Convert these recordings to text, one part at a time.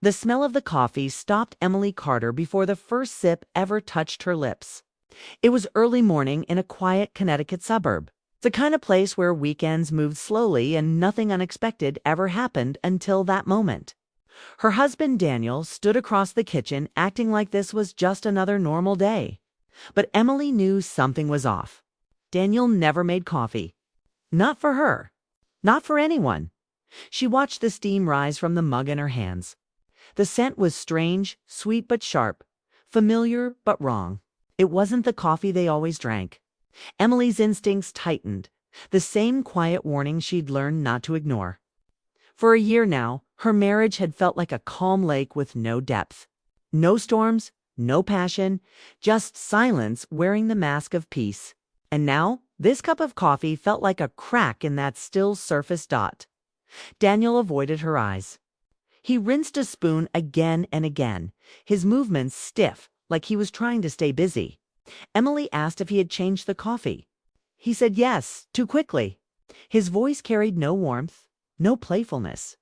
The smell of the coffee stopped Emily Carter before the first sip ever touched her lips. It was early morning in a quiet Connecticut suburb, the kind of place where weekends moved slowly and nothing unexpected ever happened until that moment. Her husband Daniel stood across the kitchen acting like this was just another normal day. But Emily knew something was off. Daniel never made coffee. Not for her. Not for anyone. She watched the steam rise from the mug in her hands. The scent was strange, sweet but sharp, familiar but wrong. It wasn't the coffee they always drank. Emily's instincts tightened, the same quiet warning she'd learned not to ignore. For a year now, her marriage had felt like a calm lake with no depth. No storms, no passion, just silence wearing the mask of peace. And now, this cup of coffee felt like a crack in that still surface dot. Daniel avoided her eyes. He rinsed a spoon again and again, his movements stiff, like he was trying to stay busy. Emily asked if he had changed the coffee. He said yes, too quickly. His voice carried no warmth, no playfulness.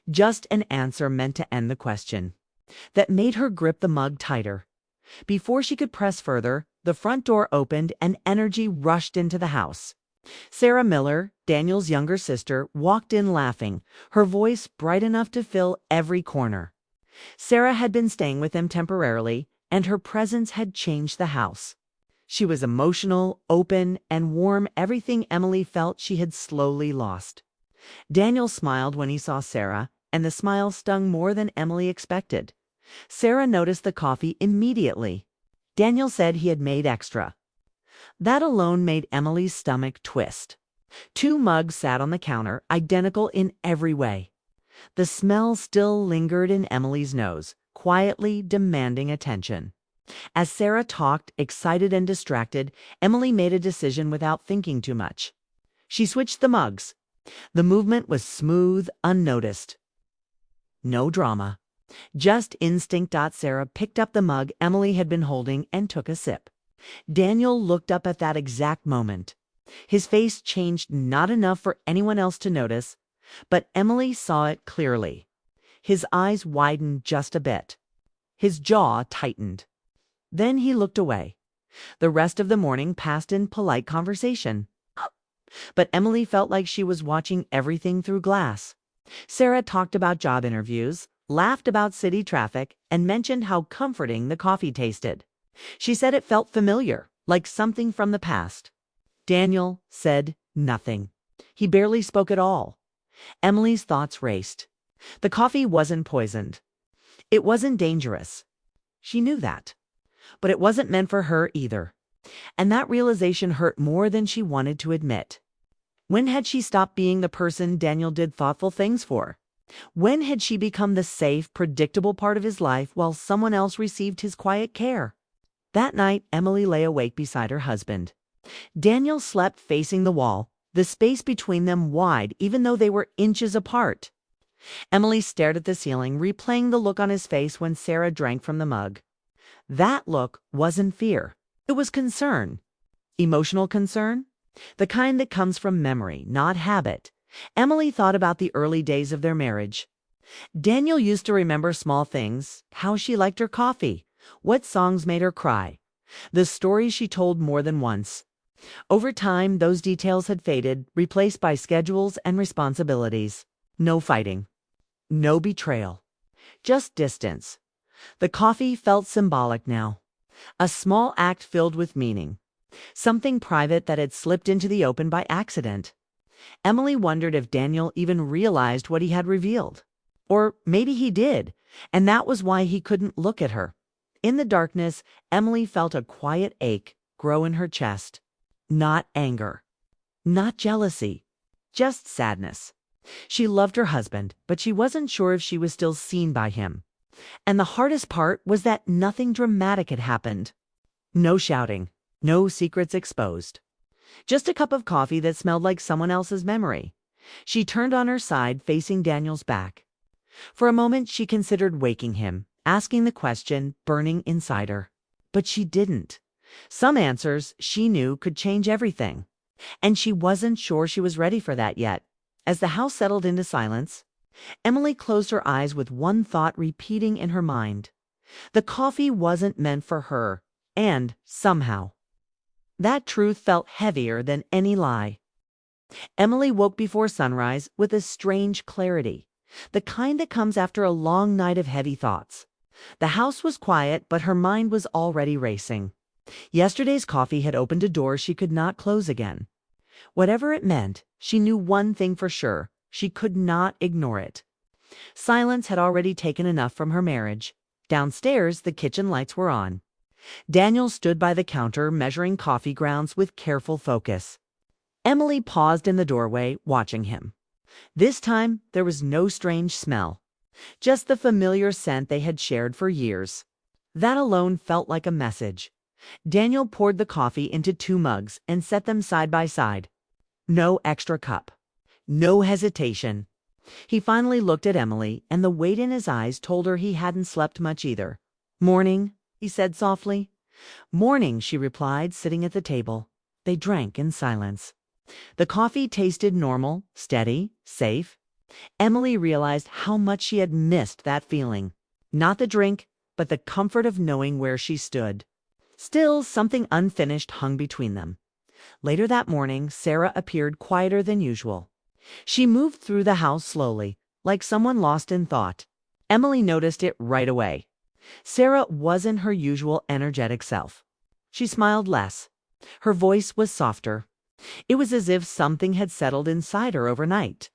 Just an answer meant to end the question. That made her grip the mug tighter. Before she could press further, the front door opened and energy rushed into the house. Sarah Miller, Daniel's younger sister, walked in laughing, her voice bright enough to fill every corner. Sarah had been staying with them temporarily, and her presence had changed the house. She was emotional, open, and warm, everything Emily felt she had slowly lost. Daniel smiled when he saw Sarah, and the smile stung more than Emily expected. Sarah noticed the coffee immediately. Daniel said he had made extra. That alone made Emily's stomach twist. 2 mugs sat on the counter, identical in every way. The smell still lingered in Emily's nose, quietly demanding attention. As Sarah talked, excited and distracted, Emily made a decision without thinking too much. She switched the mugs. The movement was smooth, unnoticed. No drama. Just instinct. Sarah picked up the mug Emily had been holding and took a sip. Daniel looked up at that exact moment. His face changed not enough for anyone else to notice, but Emily saw it clearly. His eyes widened just a bit. His jaw tightened. Then he looked away. The rest of the morning passed in polite conversation. But Emily felt like she was watching everything through glass. Sarah talked about job interviews, laughed about city traffic, and mentioned how comforting the coffee tasted. She said it felt familiar, like something from the past. Daniel said nothing. He barely spoke at all. Emily's thoughts raced. The coffee wasn't poisoned. It wasn't dangerous. She knew that. But it wasn't meant for her either. And that realization hurt more than she wanted to admit. When had she stopped being the person Daniel did thoughtful things for? When had she become the safe, predictable part of his life while someone else received his quiet care? That night, Emily lay awake beside her husband. Daniel slept facing the wall, the space between them wide even though they were inches apart. Emily stared at the ceiling, replaying the look on his face when Sarah drank from the mug. That look wasn't fear. It was concern. Emotional concern? The kind that comes from memory, not habit. Emily thought about the early days of their marriage. Daniel used to remember small things, how she liked her coffee, what songs made her cry, the stories she told more than once. Over time, those details had faded, replaced by schedules and responsibilities. No fighting. No betrayal. Just distance. The coffee felt symbolic now. A small act filled with meaning. Something private that had slipped into the open by accident. Emily wondered if Daniel even realized what he had revealed. Or maybe he did, and that was why he couldn't look at her. In the darkness, Emily felt a quiet ache grow in her chest. Not anger. Not jealousy. Just sadness. She loved her husband, but she wasn't sure if she was still seen by him. And the hardest part was that nothing dramatic had happened. No shouting. No secrets exposed. Just a cup of coffee that smelled like someone else's memory. She turned on her side, facing Daniel's back. For a moment, she considered waking him, asking the question burning inside her. But she didn't. Some answers, she knew, could change everything. And she wasn't sure she was ready for that yet. As the house settled into silence, Emily closed her eyes with one thought repeating in her mind. The coffee wasn't meant for her, and, somehow, that truth felt heavier than any lie. Emily woke before sunrise with a strange clarity, the kind that comes after a long night of heavy thoughts. The house was quiet, but her mind was already racing. Yesterday's coffee had opened a door she could not close again. Whatever it meant, she knew one thing for sure: she could not ignore it. Silence had already taken enough from her marriage. Downstairs, the kitchen lights were on. Daniel stood by the counter, measuring coffee grounds with careful focus. Emily paused in the doorway, watching him. This time, there was no strange smell, just the familiar scent they had shared for years. That alone felt like a message. Daniel poured the coffee into 2 mugs and set them side by side. No extra cup. No hesitation. He finally looked at Emily, and the weight in his eyes told her he hadn't slept much either. "Morning," he said softly. "Morning," she replied, sitting at the table. They drank in silence. The coffee tasted normal, steady, safe. Emily realized how much she had missed that feeling. Not the drink, but the comfort of knowing where she stood. Still, something unfinished hung between them. Later that morning, Sarah appeared quieter than usual. She moved through the house slowly, like someone lost in thought. Emily noticed it right away. Sarah wasn't her usual energetic self. She smiled less. Her voice was softer. It was as if something had settled inside her overnight.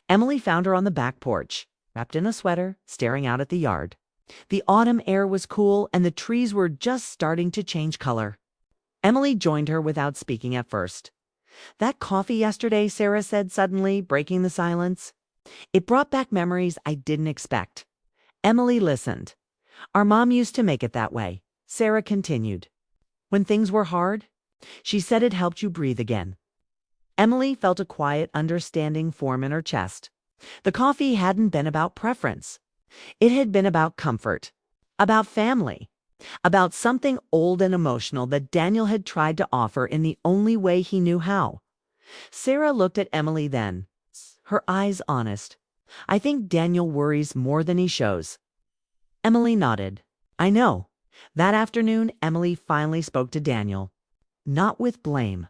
Emily found her on the back porch, wrapped in a sweater, staring out at the yard. The autumn air was cool, and the trees were just starting to change color. Emily joined her without speaking at first. "That coffee yesterday," Sarah said suddenly, breaking the silence. "It brought back memories I didn't expect." Emily listened. "Our mom used to make it that way," Sarah continued. "When things were hard, she said it helped you breathe again." Emily felt a quiet understanding form in her chest. The coffee hadn't been about preference. It had been about comfort, about family, about something old and emotional that Daniel had tried to offer in the only way he knew how. Sarah looked at Emily then, her eyes honest. "I think Daniel worries more than he shows." Emily nodded. "I know." That afternoon, Emily finally spoke to Daniel. Not with blame.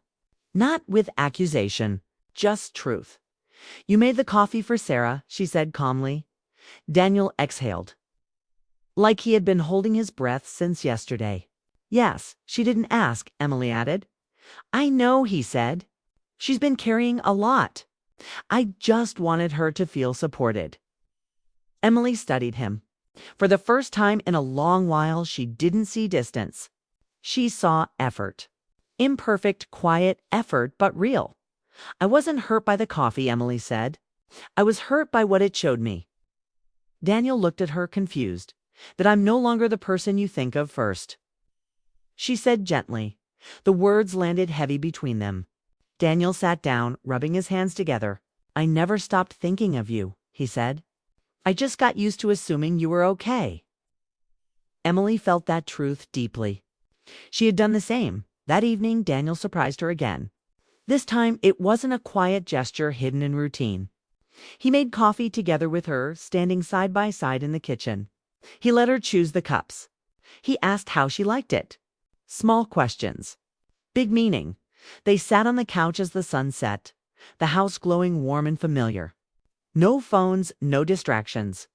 Not with accusation. Just truth. "You made the coffee for Sarah," she said calmly. Daniel exhaled, like he had been holding his breath since yesterday. "Yes, she didn't ask," Emily added. "I know," he said. "She's been carrying a lot. I just wanted her to feel supported." Emily studied him. For the first time in a long while, she didn't see distance. She saw effort. Imperfect, quiet effort, but real. "I wasn't hurt by the coffee," Emily said. "I was hurt by what it showed me." Daniel looked at her confused. "That I'm no longer the person you think of first," she said gently. The words landed heavy between them. Daniel sat down, rubbing his hands together. "I never stopped thinking of you," he said. "I just got used to assuming you were okay." Emily felt that truth deeply. She had done the same. That evening, Daniel surprised her again. This time, it wasn't a quiet gesture hidden in routine. He made coffee together with her, standing side by side in the kitchen. He let her choose the cups. He asked how she liked it. Small questions. Big meaning. They sat on the couch as the sun set, the house glowing warm and familiar. No phones, no distractions.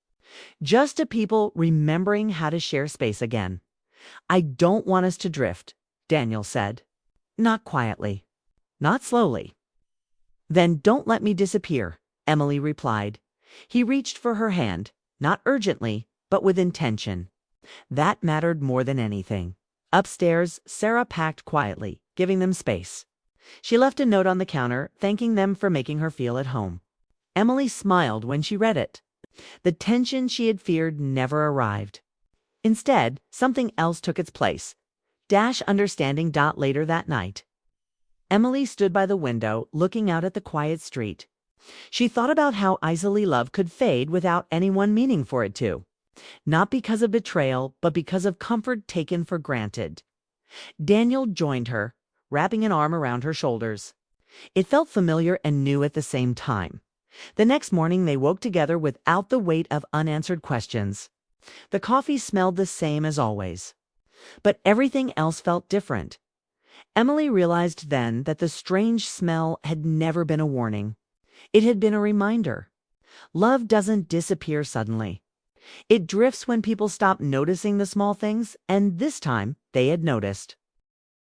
Just a people remembering how to share space again. "I don't want us to drift," Daniel said. Not quietly. Not slowly. "Then don't let me disappear," Emily replied. He reached for her hand, not urgently, but with intention. That mattered more than anything. Upstairs, Sarah packed quietly, giving them space. She left a note on the counter, thanking them for making her feel at home. Emily smiled when she read it. The tension she had feared never arrived. Instead, something else took its place. Understanding. Later that night, Emily stood by the window, looking out at the quiet street. She thought about how easily love could fade without anyone meaning for it to. Not because of betrayal, but because of comfort taken for granted. Daniel joined her, wrapping an arm around her shoulders. It felt familiar and new at the same time. The next morning, they woke together without the weight of unanswered questions. The coffee smelled the same as always, but everything else felt different. Emily realized then that the strange smell had never been a warning. It had been a reminder. Love doesn't disappear suddenly. It drifts when people stop noticing the small things, and this time they had noticed.